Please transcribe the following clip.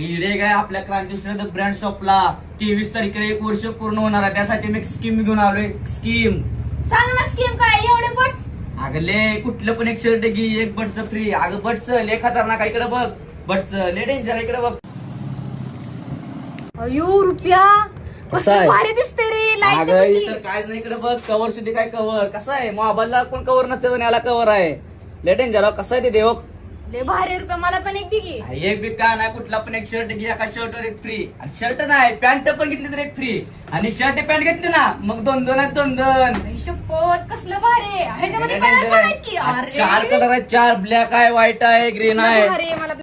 इडे काय आपल्या क्रांतीश्वर ब्रँड शॉपला 23 तारखेला 1 वर्ष पूर्ण होणार आहे. त्यासाठी मी स्कीम घेऊन आलोय. स्कीम सांग ना, स्कीम काय? एवढे बट्स अगले कुठलं पण एक शर्ट घे, एक बट्स फ्री. अगं बट्स ले खतरनाक, इकडे बघ. बट्स ले डेंजर, इकडे बघ. अयो रुपया, कसं भारी दिसते रे. अगं इतर काय नाही, इकडे बघ. कव्हर सुद्धा काय कव्हर कसं आहे. मोबाईलला पण कव्हर नसते पण याला कव्हर आहे. ले डेंजर कसं आहे ते देव. लय भारी रुपया, मला पण एक दे की. एक बी का नाही, कुठला पण एक शर्ट घे, एका शर्टवर एक फ्री. आणि शर्ट नाही, पॅन्ट पण घेतली तर एक फ्री. आणि शर्ट पॅन्ट घेतली ना मग 2 आहेत 2. शपथ कसलं भारी. ह्याच्यामध्ये कलर पण आहेत की. 4 कलर आहेत, 4 ब्लॅक आहे, व्हाईट आहे, ग्रीन आहे. भारी मला